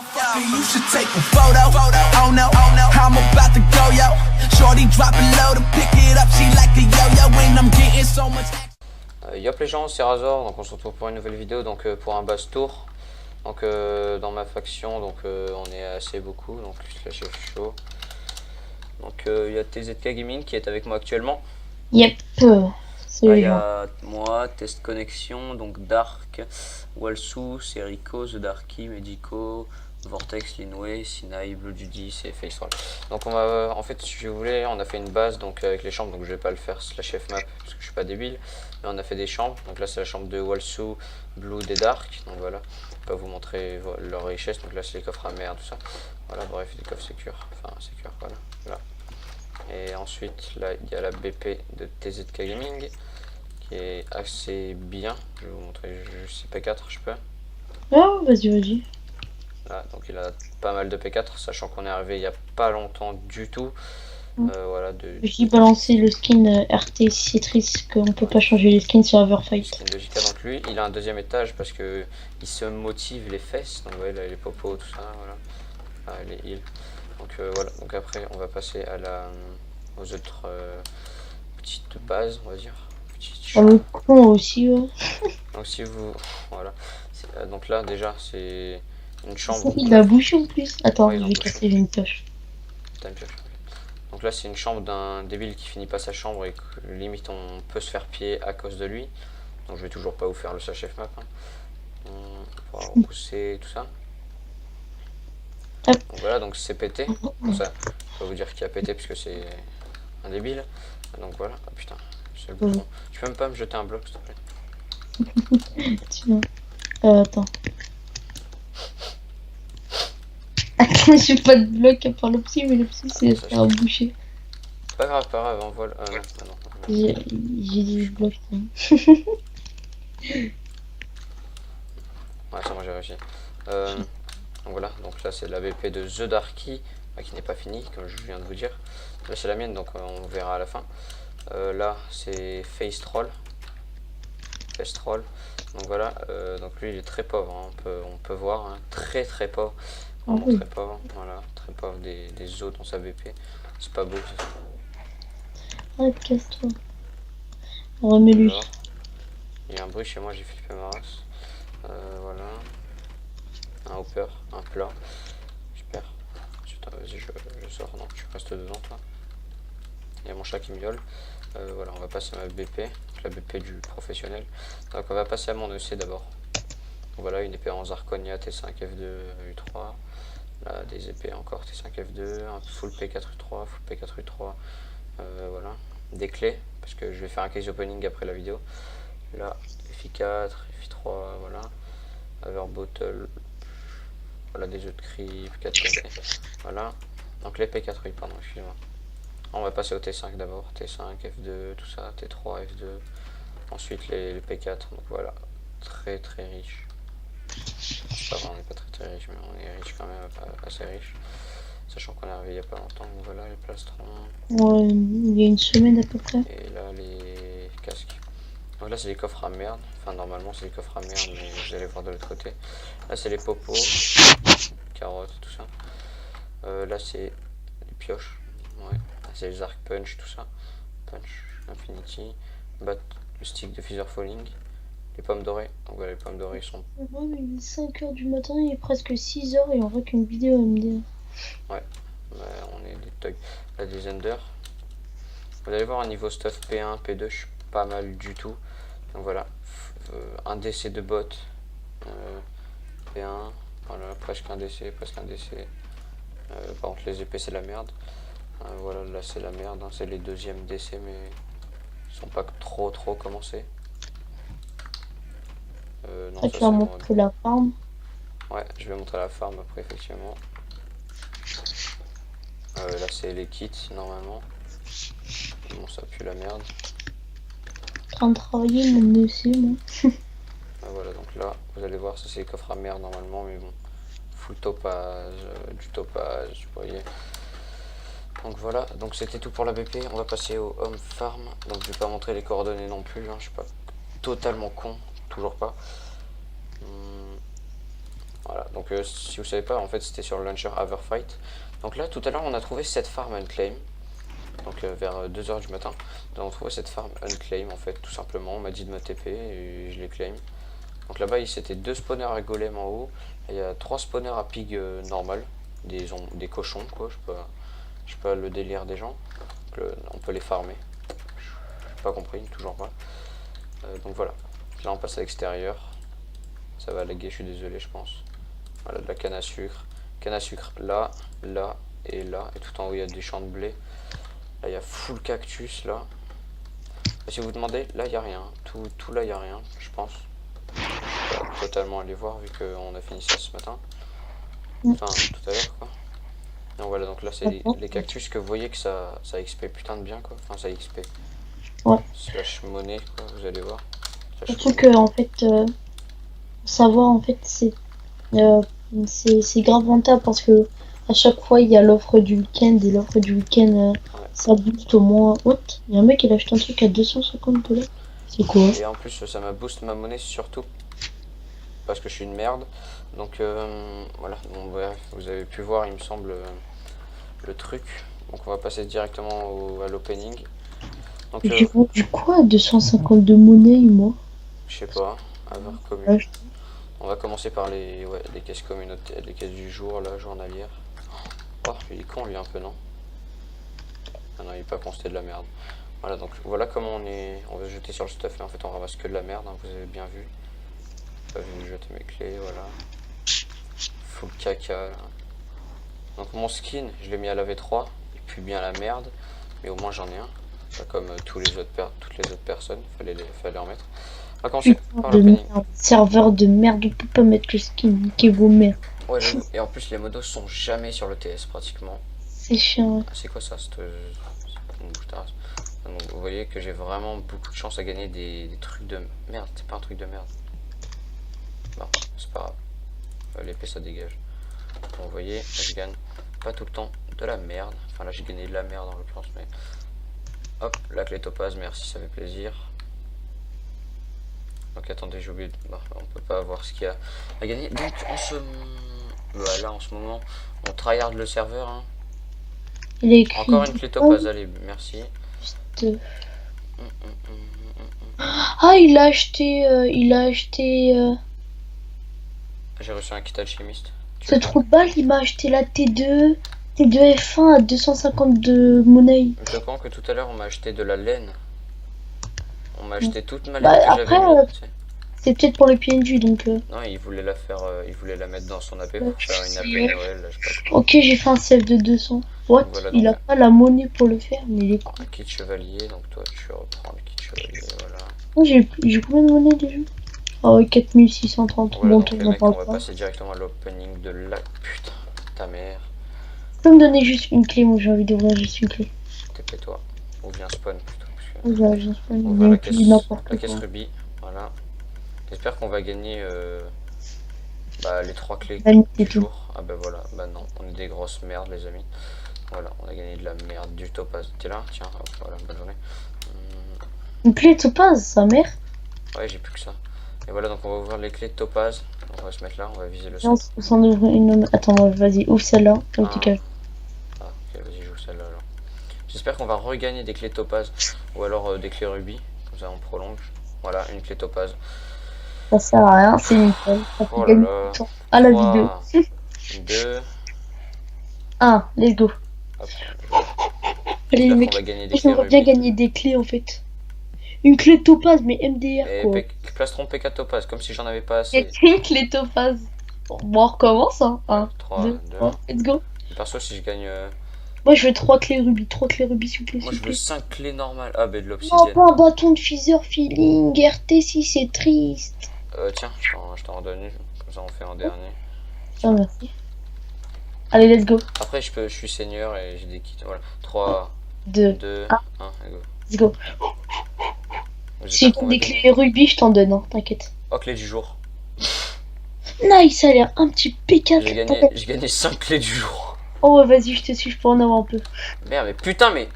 motherfucker, you should take a photo. Oh no, I'm about to go, yo. Shorty dropping low to pick it up, she like a yo-yo and I'm getting so much. Yop les gens, c'est Razor, donc on se retrouve pour une nouvelle vidéo, donc pour un base tour. Donc dans ma faction, donc on est assez beaucoup, donc là j'ai chaud. Donc il y a TZK Gaming qui est avec moi actuellement. Yep. Il y a moi, Test Connexion, donc Dark, Walsu, Serico, The Darky, Medico, Vortex, Linway, Sinai, Blue Judy, c'est FaceRoll. Donc on va, en fait si vous voulez, on a fait une base donc avec les chambres, donc je vais pas le faire slash fmap parce que je suis pas débile. Mais on a fait des chambres, donc là c'est la chambre de Walsu, Blue, des Dark, donc voilà. Je vais pas vous montrer leur richesse, donc là c'est les coffres à mer, tout ça. Voilà, bref, des coffres sécures, enfin sécures, voilà. Et ensuite là il y a la BP de TZK Gaming qui est assez bien. Je vais vous montrer juste P4, je peux. Oh, vas-y. Là, donc il a pas mal de P4, sachant qu'on est arrivé il y a pas longtemps du tout. Voilà, J'ai balancé le skin RT Citrus, qu'on peut pas changer les skins sur Everfight. Skin de JK, donc lui il a un deuxième étage parce que il se motive les fesses, donc ouais, là, les popos, tout ça, voilà. Ah, les heals. Donc voilà, donc après on va passer à aux autres petites bases, on va dire. Le con aussi, ouais. Donc si vous, voilà, donc là déjà c'est une chambre. Il a bouché en plus. Attends, Ouais, je vais casser une pioche. T'as une pioche. Donc là c'est une chambre d'un débile qui finit pas sa chambre et que limite on peut se faire pied à cause de lui. Donc je vais toujours pas vous faire le sachet map. Hein. On va repousser tout ça. Hop. Donc voilà, donc c'est pété. Bon, ça, je vais vous dire qui a pété puisque c'est un débile. Donc voilà, oh, putain, c'est le bouton. Tu peux même pas me jeter un bloc s'il te plaît. Tiens. Attends. Attends, j'ai pas de bloc à part le psy, mais le psy c'est un boucher. C'est pas grave, on vole. Non. J'ai du bloc. Ouais, ça moi j'ai réussi. Donc voilà, donc là c'est la BP de The Darky qui n'est pas fini comme je viens de vous dire. Là c'est la mienne, donc on verra à la fin. Là c'est FaceRoll. Donc voilà, donc lui il est très pauvre, hein. On peut voir, hein. Très pauvre. Vraiment très pauvre, voilà, très pauvre des os dans sa BP. C'est pas beau ça. Arrête, casse-toi. Remets-lui. Il y a un bruit chez moi, j'ai flippé ma race. Voilà. Un hopper, un plat. Super. Vas-y, je sors. Non, tu restes dedans toi. Il y a mon chat qui miaule. Voilà, on va passer à ma BP, la BP du professionnel. Donc on va passer à mon EC d'abord. Voilà, une épée en Zarconia T5 F2 U3. Là, des épées encore T5 F2, un full P4 U3, full P4 U3. Voilà. Des clés, parce que je vais faire un case opening après la vidéo. Là, FI4, FI3, voilà. Overbottle. Voilà, des œufs de creep, 4 TT. Voilà. Donc les P4, oui, pardon, excusez-moi. On va passer au T5 d'abord. T5, F2, tout ça, T3, F2. Ensuite les P4, donc voilà. Très riche. Pas vrai, on n'est pas très riche, mais on est riche quand même, assez riche. Sachant qu'on est arrivé il n'y a pas longtemps, donc voilà les plastrons. Ouais, il y a une semaine à peu près. Et là les casques. Donc là c'est les coffres à merde, enfin normalement c'est les coffres à merde, mais vous allez voir de l'autre côté. Là c'est les popos, carottes, tout ça. Là c'est les pioches, ouais. Là c'est les arc punch, tout ça. Punch, infinity, bat, le stick de Feather Falling. Les pommes dorées, donc voilà, les pommes dorées sont... Ouais, mais il est 5h du matin, il est presque 6h et on voit qu'une vidéo à me dire. Ouais, on est des thugs. Là des enders. Vous allez voir un niveau stuff P1, P2, je suis pas mal du tout. Donc voilà, un DC de bot, P1, voilà, presque un DC. Par contre les épées c'est la merde. Voilà, là c'est la merde, hein. C'est les deuxièmes DC mais ils sont pas trop commencés. Non, tu vas montrer la farm. Ouais, je vais montrer la farm après effectivement. Là c'est les kits normalement. Bon ça pue la merde. En train de travailler mon EC moi. Voilà, donc là vous allez voir ça c'est les coffres à merde normalement, mais bon, full topage, du topage, vous voyez. Donc voilà, donc c'était tout pour la BP. On va passer au home farm. Donc je vais pas montrer les coordonnées non plus, hein. Je suis pas totalement con, toujours pas. Voilà, donc si vous savez pas, en fait c'était sur le launcher Everfight. Donc là tout à l'heure on a trouvé cette farm unclaim. Donc vers 2h du matin, nous avons trouvé cette farm unclaim en fait, tout simplement. On m'a dit de me TP et je l'ai claim. Donc là-bas c'était 2 spawners à golem en haut. Il y a 3 spawners à pig normal. Des cochons quoi, je sais pas le délire des gens. Donc, on peut les farmer. J'ai pas compris, toujours pas. Donc voilà, là on passe à l'extérieur. Ça va laguer, je suis désolé je pense. Voilà de la canne à sucre. Canne à sucre là, là et là. Et tout en haut il y a des champs de blé. Là il y a full cactus là. Et si vous demandez, là il n'y a rien. Tout là il n'y a rien, je pense. Je vais pas totalement aller voir vu qu'on a fini ça ce matin. Enfin tout à l'heure quoi. Donc voilà, donc là c'est les cactus que vous voyez que ça XP putain de bien quoi. Enfin ça XP. Ouais. Slash monnaie quoi, vous allez voir. Surtout que en fait, savoir en fait c'est grave rentable parce que à chaque fois il y a l'offre du week-end et l'offre du week-end ça booste au moins. What? Il y a un mec qui a acheté un truc à 250 $. C'est quoi? Et en plus ça m'a boost ma monnaie surtout parce que je suis une merde. Donc voilà, bon, bref, vous avez pu voir il me semble le truc. Donc on va passer directement à l'opening. Donc J'ai vendu quoi? 250 de monnaie moi? je sais pas, avoir commune. On va commencer par les caisses communautaires, les caisses du jour là, journalières. Oh, il est con lui un peu non? Ah non, il est pas con, c'était de la merde. Voilà, donc voilà comment on va jeter sur le stuff, mais en fait on ramasse que de la merde, hein, vous avez bien vu. Pas vu jeter mes clés, voilà. Full caca là. Donc mon skin, je l'ai mis à la V3, il pue bien la merde, mais au moins j'en ai un. Pas comme toutes les autres personnes, fallait en mettre. On va commencer par l'opening. Serveur de merde, on peut pas mettre le skin, niquez vos mères. Ouais, et en plus les modos sont jamais sur le TS pratiquement. C'est chiant. Ah, c'est quoi ça donc, vous voyez que j'ai vraiment beaucoup de chance à gagner des trucs de merde. C'est pas un truc de merde. Bon, c'est pas grave. L'épée ça dégage. Bon, vous voyez, je gagne pas tout le temps de la merde. Enfin là j'ai gagné de la merde en l'occurrence, mais hop, la clé topaz, merci, ça fait plaisir. Donc attendez, j'ai oublié. Bah, on peut pas avoir ce qu'il y a à gagner. Donc là en ce moment, on tryhard le serveur. Hein. Il est écrit. Encore une clé topaz, allez, merci. Ah, il a acheté. J'ai reçu un kit alchimiste. C'est trop balle, il m'a acheté la T2 F1 à 250 de monnaie. Je comprends que tout à l'heure on m'a acheté de la laine. On m'a acheté toute ma laine Bah, que après, j'avais mis. c'est peut-être pour le PNJ donc. Non, il voulait la faire, il voulait la mettre dans son AP pour faire une AP Noël, je sais pas. Ok, j'ai fait un save de 200. What? Voilà, il a pas la monnaie pour le faire, mais il est con. Un kit chevalier, donc toi tu reprends le kit chevalier, voilà. Oh, j'ai combien de monnaie déjà? Ah ouais, 4630. Voilà, Bon, donc les mecs, on va pas. passer directement à l'opening de la... Putain, ta mère. Tu peux me donner juste une clé, moi j'ai envie d'ouvrir juste une clé. TP-toi. Ou bien spawn plutôt. On va va la caisse rubis, voilà. J'espère qu'on va gagner les 3 clés du jour. Ah bah voilà, bah non, on est des grosses merdes les amis. Voilà, on a gagné de la merde, du topaz. T'es là? Tiens, hop, voilà, bonne journée. Une clé de topaz, sa mère? Ouais, j'ai plus que ça. Et voilà, donc on va ouvrir les clés de topaz. On va se mettre là, on va viser le Non, centre. sans ouvrir une. Attends, vas-y, ouvre celle-là. Ah, ok, vas-y, joue celle-là alors. J'espère qu'on va regagner des clés topaz ou alors des clés rubis. Comme ça, on prolonge. Voilà, une clé topaz. Ça sert à rien, c'est nickel. Oh là là. À la vidéo. 2. 1, let's go. Hop. Allez, les mecs, j'aimerais bien gagner des clés en fait. Une clé topaz, mais MDR et quoi. Plastron PK topaz, comme si j'en avais pas assez. Une clé topaz. Bon, on recommence hein. 1, 3, 2, 3, let's go. Perso, si je gagne. Moi je veux 3 clés rubis, 3 clés rubis s'il vous plaît. Moi je veux 5 clés normales. Ah, bah de Non, l'obsidienne. pas un bâton de Feather Feeling, RT6, c'est triste. Tiens, je t'en redonne une. Comme ça, on fait en dernier. Tiens, merci. Allez, let's go. Après, je suis seigneur et j'ai des kits. Voilà. 3, 2, 1, let's go. Si tu as des clés rubis, je t'en donne, hein, t'inquiète. Oh, clé du jour. Nice, ça a l'air un petit P4. J'ai gagné 5 clés du jour. Oh, vas-y, je te suis, je peux en avoir un peu. Merde, mais putain, mais.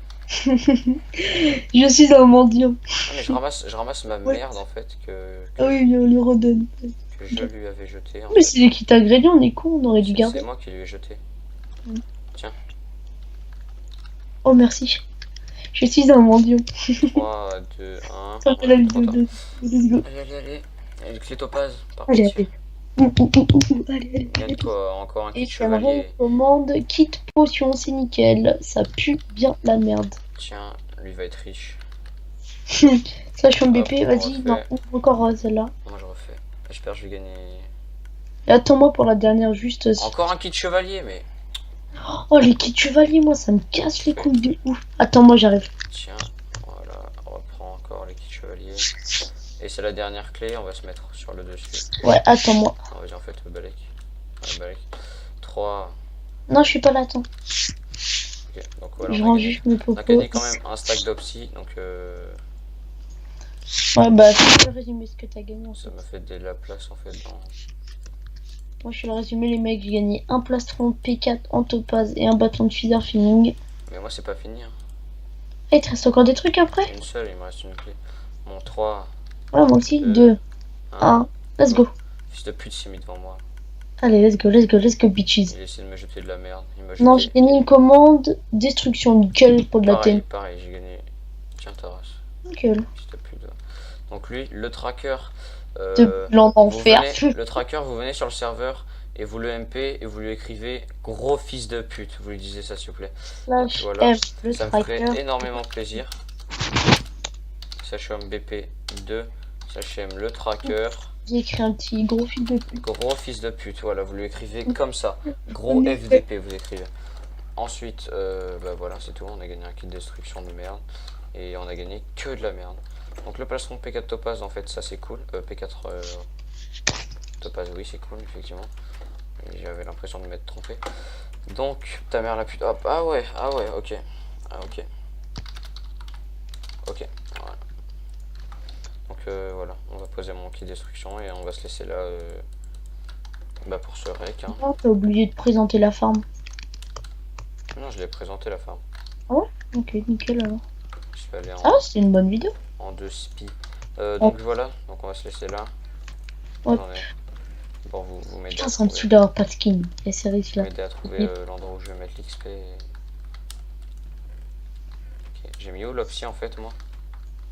Je suis un mendiant. Ah, mais je ramasse ma merde en fait. Ah oui, on lui redonne. je lui avais jeté. En Mais fait. c'est les kits ingrédients, on est con, on aurait dû C'est garder. moi qui lui ai jeté. Mm. Tiens, Oh merci. Je suis un mendiant. 3, 2, 1. Attends, la vidéo de... Let's go. Allez, allez, allez. Et le clé topaz, par Allez, pitié. allez. Allez, allez. Gagne-toi encore un kit Et ça chevalier. recommande kit potion, c'est nickel. Ça pue bien la merde. Tiens, lui va être riche. Sachant Hop, BP, on vas-y, refait. non, ouvre encore celle-là. Moi je refais. J'espère que je vais gagner. Et attends-moi pour la dernière, juste. Encore un kit chevalier, mais. Oh, les kits chevaliers, moi, ça me casse les couilles de ouf. Attends, moi, j'arrive. Tiens, voilà, on reprend encore les kits chevaliers. Et c'est la dernière clé, on va se mettre sur le dessus. Ouais, attends-moi. Non, vas-y, en fait, Balek. Ouais, Balek. 3. Non, je suis pas là, attends. Ok, donc voilà, Je on a range gagné. juste mes On a popos. gagné quand même un stack d'opsy, donc Ouais, bah, tu peux résumer ce que t'as gagné en fait. ça m'a fait de la place en fait dans. Moi, je fais le résumé, les mecs. J'ai gagné un plastron P4 en topaz et un bâton de feeder filling. Mais moi, c'est pas fini. Hein. Et il te reste encore des trucs après? Une seule, il me reste une clé. Bon, 3. Ouais, moi aussi. Deux, 2, 1. Let's go. Fils de pute s'est mis devant moi. Allez, let's go, let's go, let's go, bitches. Il essaie de me jeter de la merde. Il m'a Non, j'ai jeté. gagné une commande. Destruction, nickel pour de la Pareil, thème. pareil, j'ai gagné. Tiens, ta race. Nickel. Fils de pute. Donc lui, le tracker. De l'en enfer. Le tracker, vous venez sur le serveur et vous le MP et vous lui écrivez gros fils de pute. Vous lui disiez ça, s'il vous plaît. Slash Voilà. M, le Ça me tracker. ferait énormément plaisir. Sachem BP2. Sachem le tracker. J'ai écrit un petit gros fil de pute. Gros fils de pute. Voilà, vous lui écrivez comme ça. Gros FDP, vous écrivez. Ensuite, bah voilà, c'est tout. On a gagné un kit de destruction de merde. Et on a gagné que de la merde. Donc le plastron P4 topaz, en fait, ça c'est cool. P4 topaz, oui, c'est cool, effectivement. J'avais l'impression de m'être trompé. Donc, ta mère la pute. Hop, ah ouais, ok. Ah, ok. Ok, voilà. Donc voilà, on va poser mon kit destruction et on va se laisser là bah, pour ce rec. Hein. Oh, t'as oublié de présenter la farm. Non, je l'ai présenté la farm. Ah ouais? Ok, nickel alors. Je vais aller en, Ah, c'est une bonne vidéo. en 2 spi. Donc voilà, donc on va se laisser là. Ouais. Bon, vous m'aidez Putain, à c'est un trouver, dessous d'avoir pas de skin. Et c'est riche là. m'aider à trouver l'endroit où je vais mettre l'XP. Et... Ok, j'ai mis où l'opsi en fait, moi?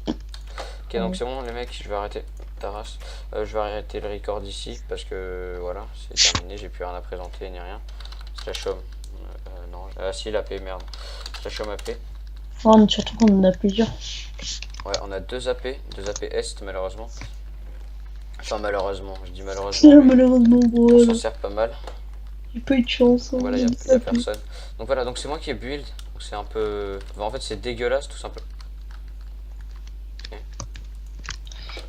Ok, donc c'est bon les mecs, je vais arrêter ta race. Je vais arrêter le record ici parce que voilà, c'est terminé, j'ai plus rien à présenter ni rien. Slash home. Non, ah si, l'AP, merde. Slash home AP. Oh, mais surtout qu'on en a plusieurs. Ouais, on a deux AP Est malheureusement. Enfin, malheureusement, je dis malheureusement. mais Malheureusement, on voilà. s'en sert pas mal. J'ai pas eu de chance. Hein, Voilà, il y a personne. Donc voilà, donc c'est moi qui ai build. Donc c'est un peu. Enfin, en fait, c'est dégueulasse tout simplement.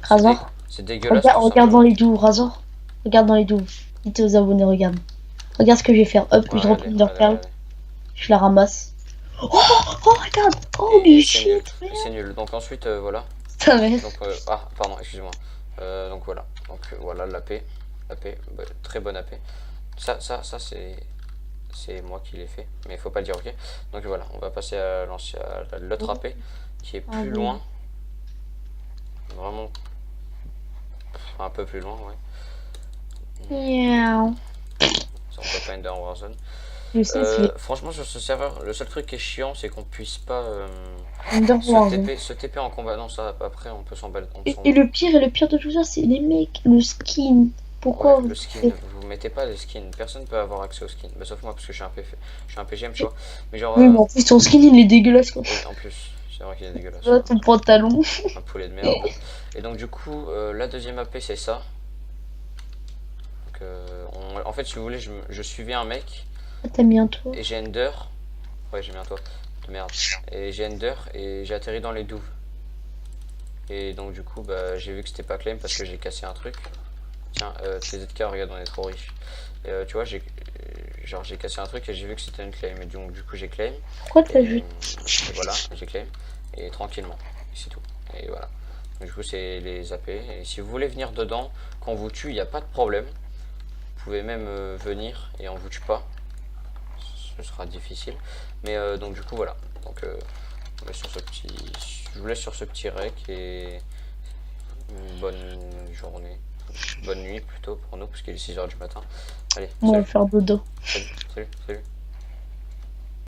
Razor. C'est dégueulasse. Regarde, tout regarde dans simplement. les douves, Razor. Regarde dans les douves. Dites aux abonnés, regarde. Regarde ce que je vais faire. Hop, Ouais, je reprends allez, leur allez, perle. allez. Je la ramasse. Oh, oh, regarde. Oh, Et mais c'est nul. shit. Et c'est nul. Donc ensuite, voilà. Putain, mais. Donc, ah, pardon, excusez-moi. Donc voilà. Donc voilà, l'AP. AP, bah, très bonne AP. Ça c'est moi qui l'ai fait. Mais il faut pas le dire, ok. Donc voilà, on va passer à l'autre AP qui est plus loin. Vraiment. Un peu plus loin, ouais. Miaou. Ça on peut pas ender en Warzone. Je sais, c'est Franchement, sur ce serveur, le seul truc qui est chiant, c'est qu'on puisse pas Underworld. se TP en combat. Non, ça après, on peut s'en battre. Et le pire de tout ça, c'est les mecs, le skin. Pourquoi Ouais, le skin, vous mettez pas les skins, personne peut avoir accès au skin, bah, sauf moi parce que je suis un PGM, tu vois. Mais genre, Oui, mais en plus, ton skin il est dégueulasse quoi. oui, en plus, c'est vrai qu'il est dégueulasse. Là, ton pantalon. Un poulet de merde. Et donc, du coup, la deuxième AP, c'est ça. Donc, en fait, si vous voulez, je suivais un mec Ah, t'as mis un toit. et j'ai Ender. Ouais, j'ai mis un toit de merde. Et j'ai Ender et j'ai atterri dans les douves. Et donc, du coup, bah, j'ai vu que c'était pas claim parce que j'ai cassé un truc. Tiens, TZK, regarde, on est trop riche. Tu vois, j'ai cassé un truc et j'ai vu que c'était une claim. Et donc, du coup, j'ai claim. Pourquoi t'as Et juste. voilà, j'ai claim. Et tranquillement. Et c'est tout. Et voilà. Donc, du coup, c'est les AP. Et si vous voulez venir dedans, quand on vous tue, il n'y a pas de problème. Vous pouvez même venir et on vous tue pas. Ce sera difficile. Mais donc, du coup, voilà. Donc, on est sur ce petit. Je vous laisse sur ce petit rec et une bonne journée. bonne nuit plutôt pour nous, parce qu'il est 6 h du matin. Allez, On va salut, faire dodo. salut, salut, salut.